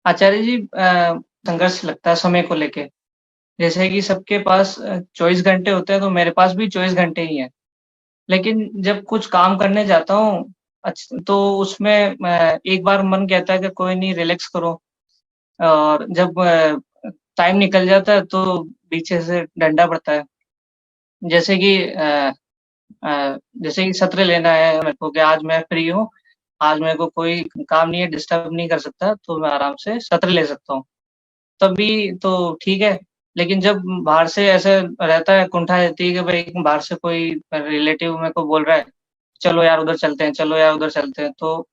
आचार्य जी, संघर्ष लगता है समय को लेके। जैसे कि सबके पास 24 घंटे होते हैं, तो मेरे पास भी 24 घंटे ही हैं। लेकिन जब कुछ काम करने जाता हूँ, तो उसमें एक बार मन कहता है कि कोई नहीं, रिलैक्स करो, और जब टाइम निकल जाता है तो पीछे से डंडा पड़ता है। जैसे कि जैसे कि सत्र लेना है मेरे को कि आज मैं फ्री हूँ, आज मेरे को कोई काम नहीं है, डिस्टर्ब नहीं कर सकता, तो मैं आराम से सत्र ले सकता हूँ। तभी तो ठीक है, लेकिन जब बाहर से ऐसे रहता है, कुंठा रहती है कि भाई बाहर से कोई रिलेटिव मेरे को बोल रहा है, चलो यार उधर चलते हैं, चलो यार उधर चलते हैं, तो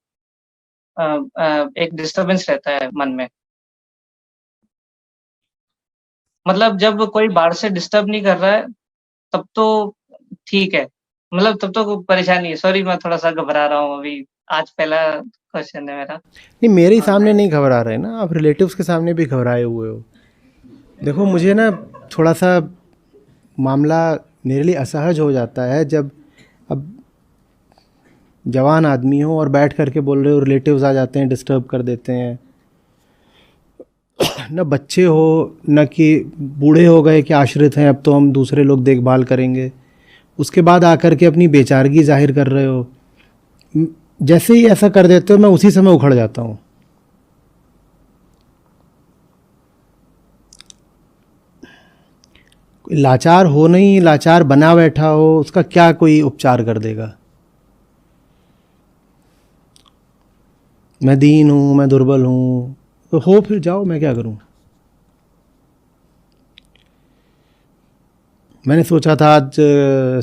एक डिस्टर्बेंस रहता है मन में। मतलब जब कोई बाहर से डिस्टर्ब नहीं कर रहा है, तब तो ठीक है। मतलब तब तो कोई परेशानी है। सॉरी, मैं थोड़ा-सा घबरा रहा हूँ अभी। आज पहला क्वेश्चन है मेरा। नहीं, मेरे ही और सामने नहीं घबरा रहे ना, आप रिलेटिव्स के सामने भी घबराए हुए हो। देखो, मुझे ना थोड़ा सा मामला मेरे लिए असहज हो जाता है जब अब जवान आदमी हो और बैठ करके बोल रहे हो रिलेटिव्स आ जाते हैं, डिस्टर्ब कर देते हैं। न बच्चे हो, न कि बूढ़े हो गए कि आश्रित हैं, अब तो हम दूसरे लोग देखभाल करेंगे। उसके बाद आकर के अपनी बेचारगी जाहिर कर रहे हो। जैसे ही ऐसा कर देते हो, मैं उसी समय उखड़ जाता हूँ। लाचार हो नहीं, लाचार बना बैठा हो, उसका क्या कोई उपचार कर देगा। मैं दीन हूँ, मैं दुर्बल हूँ, तो हो फिर जाओ, मैं क्या करूँ। मैंने सोचा था आज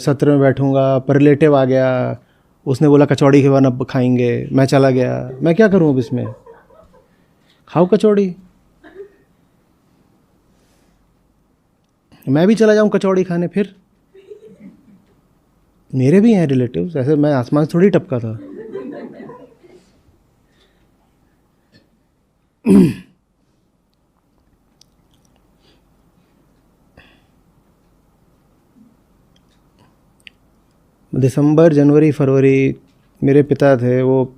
सत्र में बैठूंगा, पर रिलेटिव आ गया, उसने बोला कचौड़ी के बाद अब खाएंगे, मैं चला गया। मैं क्या करूँ अब इसमें, खाओ कचौड़ी। मैं भी चला जाऊँ कचौड़ी खाने फिर। मेरे भी हैं रिलेटिव्स, ऐसे मैं आसमान से थोड़ी टपका था। दिसंबर, जनवरी, फरवरी मेरे पिता थे, वो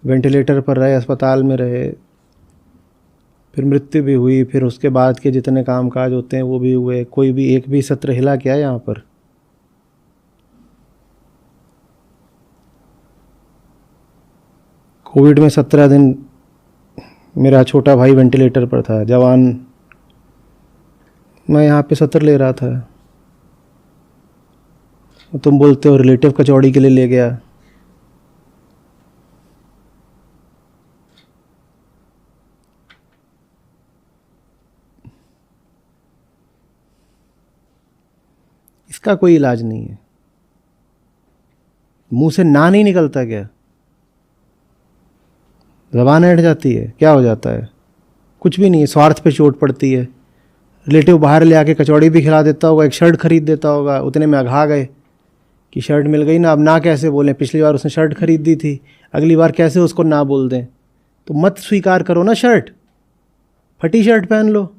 वेंटिलेटर पर रहे, अस्पताल में रहे, फिर मृत्यु भी हुई, फिर उसके बाद के जितने काम काज होते हैं वो भी हुए। कोई भी एक भी सत्र हिला क्या यहाँ पर। कोविड में 17 दिन मेरा छोटा भाई वेंटिलेटर पर था, जवान। मैं यहाँ पे सत्र ले रहा था, तुम बोलते हो रिलेटिव कचौड़ी के लिए ले गया। इसका कोई इलाज नहीं है। मुंह से ना नहीं निकलता क्या, ज़बान अड़ जाती है, क्या हो जाता है। कुछ भी नहीं है, स्वार्थ पे चोट पड़ती है। रिलेटिव बाहर ले आके कचौड़ी भी खिला देता होगा, एक शर्ट खरीद देता होगा, उतने में अघा गए कि शर्ट मिल गई ना, अब ना कैसे बोलें। पिछली बार उसने शर्ट खरीद दी थी, अगली बार कैसे उसको ना बोल दें। तो मत स्वीकार करो ना शर्ट, फटी शर्ट पहन लो।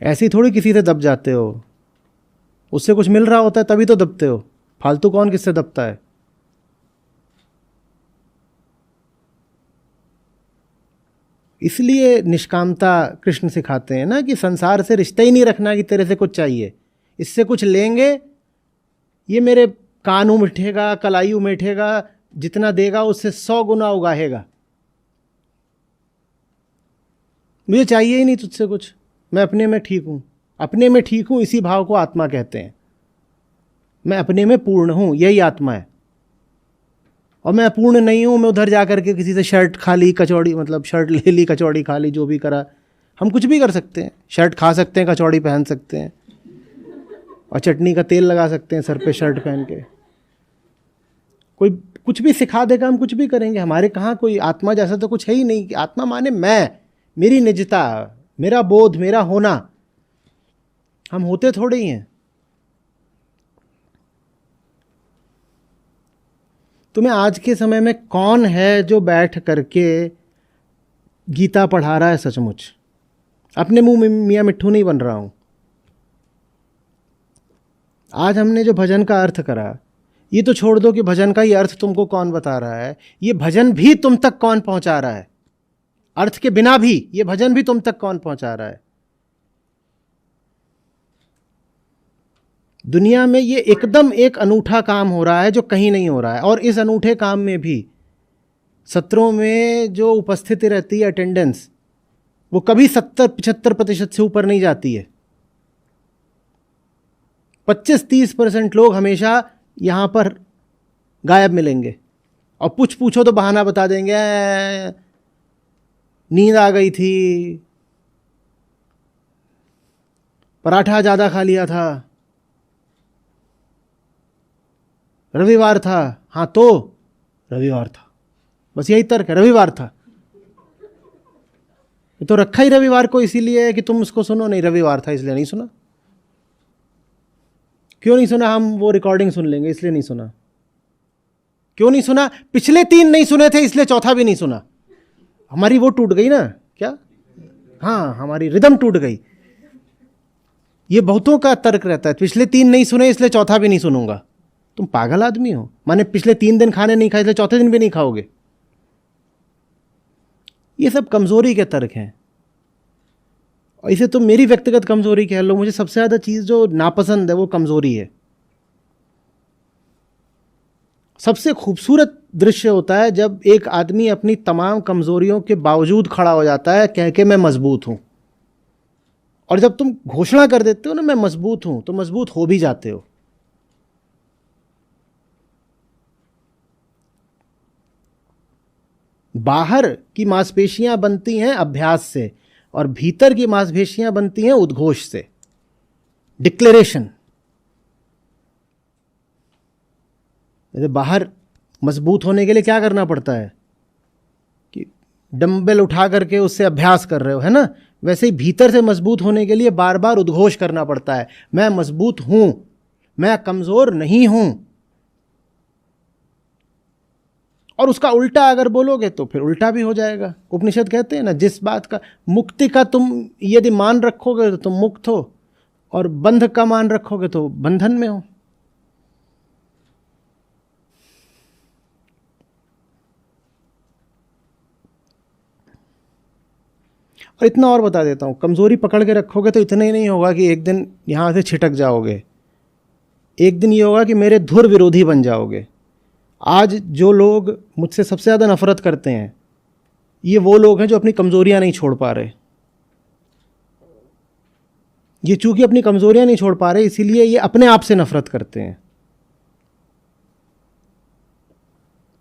ऐसे ही थोड़ी किसी से दब जाते हो, उससे कुछ मिल रहा होता है तभी तो दबते हो। फालतू कौन किससे दबता है। इसलिए निष्कामता कृष्ण सिखाते हैं ना, कि संसार से रिश्ता ही नहीं रखना कि तेरे से कुछ चाहिए, इससे कुछ लेंगे, ये मेरे कान उमठेगा, कलाई उमठेगा, जितना देगा उससे 100 गुना उगाहेगा। मुझे चाहिए ही नहीं तुझसे कुछ, मैं अपने में ठीक हूँ। अपने में ठीक हूँ, इसी भाव को आत्मा कहते हैं। मैं अपने में पूर्ण हूँ, यही आत्मा है। और मैं पूर्ण नहीं हूँ, मैं उधर जा कर के किसी से शर्ट खा ली, कचौड़ी मतलब शर्ट ले ली, कचौड़ी खा ली, जो भी करा। हम कुछ भी कर सकते हैं, शर्ट खा सकते हैं, कचौड़ी पहन सकते हैं, और चटनी का तेल लगा सकते हैं सर पे शर्ट पहन के। कोई कुछ भी सिखा देगा, हम कुछ भी करेंगे। हमारे कहाँ कोई आत्मा जैसा तो कुछ है ही नहीं कि आत्मा माने मैं, मेरी निजता, मेरा बोध, मेरा होना। हम होते थोड़े ही हैं। तुम्हें आज के समय में कौन है जो बैठ करके गीता पढ़ा रहा है सचमुच। अपने मुंह में मियाँ मिट्ठू नहीं बन रहा हूं। आज हमने जो भजन का अर्थ करा, ये तो छोड़ दो कि भजन का ये अर्थ तुमको कौन बता रहा है, ये भजन भी तुम तक कौन पहुंचा रहा है, अर्थ के बिना भी ये भजन भी तुम तक कौन पहुंचा रहा है। दुनिया में ये एकदम एक अनूठा काम हो रहा है जो कहीं नहीं हो रहा है, और इस अनूठे काम में भी सत्रों में जो उपस्थिति रहती है, अटेंडेंस, वो कभी 70-75% से ऊपर नहीं जाती है। 25-30% लोग हमेशा यहां पर गायब मिलेंगे, और कुछ पूछो तो बहाना बता देंगे, नींद आ गई थी, पराठा ज़्यादा खा लिया था, रविवार था। हाँ तो रविवार था, बस यही तर्क है, रविवार था। ये तो रखा ही रविवार को इसीलिए है कि तुम उसको सुनो, नहीं रविवार था इसलिए नहीं सुना। क्यों नहीं सुना? हम वो रिकॉर्डिंग सुन लेंगे इसलिए नहीं सुना। क्यों नहीं सुना? पिछले 3 नहीं सुने थे इसलिए चौथा भी नहीं सुना। हमारी वो टूट गई ना, क्या? हाँ, हमारी रिदम टूट गई। ये बहुतों का तर्क रहता है, पिछले 3 नहीं सुने इसलिए चौथा भी नहीं सुनूंगा। तुम पागल आदमी हो। माने पिछले 3 दिन खाने नहीं खाए इसलिए चौथे दिन भी नहीं खाओगे? ये सब कमजोरी के तर्क हैं, और इसे तो मेरी व्यक्तिगत कमजोरी कह लो। मुझे सबसे ज्यादा चीज जो नापसंद है वो कमजोरी है। सबसे खूबसूरत दृश्य होता है जब एक आदमी अपनी तमाम कमजोरियों के बावजूद खड़ा हो जाता है कह के मैं मजबूत हूं। और जब तुम घोषणा कर देते हो ना मैं मजबूत हूं, तो मजबूत हो भी जाते हो। बाहर की मांसपेशियां बनती हैं अभ्यास से, और भीतर की मांसपेशियां बनती हैं उद्घोष से, डिक्लेरेशन। जैसे बाहर मजबूत होने के लिए क्या करना पड़ता है कि डंबल उठा करके उससे अभ्यास कर रहे हो, है ना? वैसे ही भीतर से मजबूत होने के लिए बार बार उद्घोष करना पड़ता है, मैं मजबूत हूं, मैं कमजोर नहीं हूं। और उसका उल्टा अगर बोलोगे तो फिर उल्टा भी हो जाएगा। उपनिषद कहते हैं ना, जिस बात का मुक्ति का तुम यदि मान रखोगे तो तुम मुक्त हो, और बंध का मान रखोगे तो बंधन में हो। और इतना और बता देता हूं, कमजोरी पकड़ के रखोगे तो इतना ही नहीं होगा कि एक दिन यहां से छिटक जाओगे। एक दिन ये होगा कि मेरे धुर विरोधी बन जाओगे। आज जो लोग मुझसे सबसे ज़्यादा नफरत करते हैं, ये वो लोग हैं जो अपनी कमज़ोरियां नहीं छोड़ पा रहे। ये चूंकि अपनी कमज़ोरियां नहीं छोड़ पा रहे, इसीलिए ये अपने आप से नफरत करते हैं।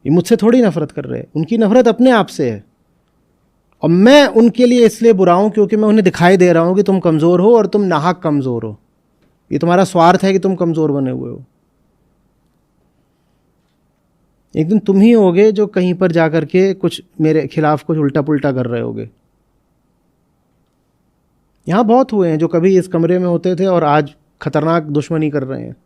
ये मुझसे थोड़ी नफरत कर रहे हैं, उनकी नफरत अपने आप से है। और मैं उनके लिए इसलिए बुरा हूं क्योंकि मैं उन्हें दिखाई दे रहा हूं कि तुम कमज़ोर हो, और तुम नाहक कमज़ोर हो। ये तुम्हारा स्वार्थ है कि तुम कमज़ोर बने हुए हो। एक दिन तुम ही होगे जो कहीं पर जाकर के कुछ मेरे खिलाफ कुछ उल्टा पुल्टा कर रहे होगे। यहां बहुत हुए हैं जो कभी इस कमरे में होते थे और आज खतरनाक दुश्मनी कर रहे हैं।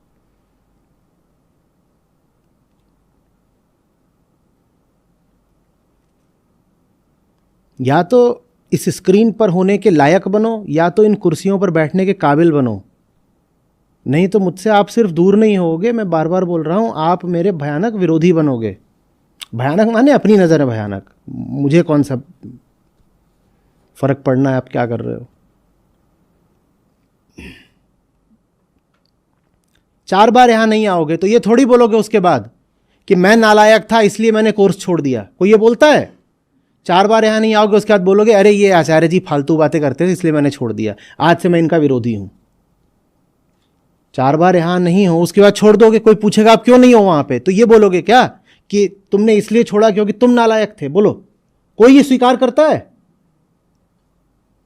या तो इस स्क्रीन पर होने के लायक बनो, या तो इन कुर्सियों पर बैठने के काबिल बनो। नहीं तो मुझसे आप सिर्फ दूर नहीं होगे, मैं बार बार बोल रहा हूं, आप मेरे भयानक विरोधी बनोगे। भयानक माने अपनी नज़र है भयानक, मुझे कौन सा फर्क पड़ना है आप क्या कर रहे हो। 4 बार यहां नहीं आओगे तो ये थोड़ी बोलोगे उसके बाद कि मैं नालायक था इसलिए मैंने कोर्स छोड़ दिया। कोई ये बोलता है? 4 बार यहां नहीं आओगे उसके बाद बोलोगे अरे ये आचार्य जी फालतू बातें करते थे इसलिए मैंने छोड़ दिया, आज से मैं इनका विरोधी हूं। 4 बार यहां नहीं हो उसके बाद छोड़ दोगे, कोई पूछेगा आप क्यों नहीं हो वहां पे, तो ये बोलोगे क्या कि तुमने इसलिए छोड़ा क्योंकि तुम नालायक थे? बोलो, कोई ये स्वीकार करता है?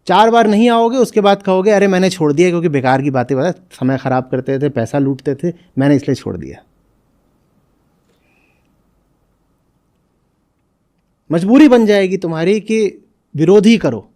4 बार नहीं आओगे उसके बाद कहोगे अरे मैंने छोड़ दिया क्योंकि बेकार की बातें बता, समय खराब करते थे, पैसा लूटते थे, मैंने इसलिए छोड़ दिया। मजबूरी बन जाएगी तुम्हारी कि विरोधी करो।